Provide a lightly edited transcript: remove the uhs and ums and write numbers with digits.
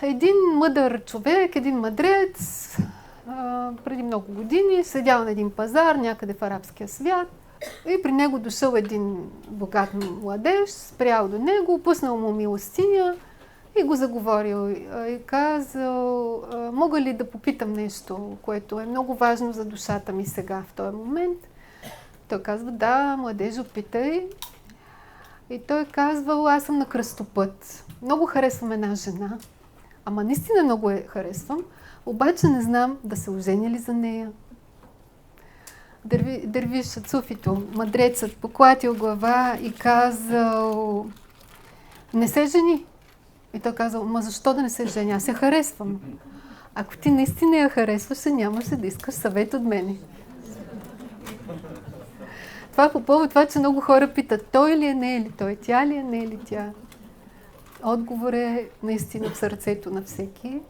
Един мъдър човек, един мъдрец, преди много години, седял на един пазар някъде в арабския свят и при него дошъл един богат младеж, спрял до него, пуснал му милостиня и го заговорил и казал: мога ли да попитам нещо, което е много важно за душата ми сега, в този момент? Той казва: да, младеж, опитай. И той казвал: аз съм на кръстопът. Много харесвам една жена, ама наистина много я харесвам, обаче не знам да се оженя ли за нея. Дервишът, суфито, мъдрецът, поклатил глава и казал: не се жени. И той казал: ма защо да не се жени? Аз я харесвам. Ако ти наистина я харесваш, нямаше да искаш съвет от мене. Това по повод това, че много хора питат: той ли е, не е ли той, тя ли е, не е ли тя. Отговор е наистина в сърцето на всеки.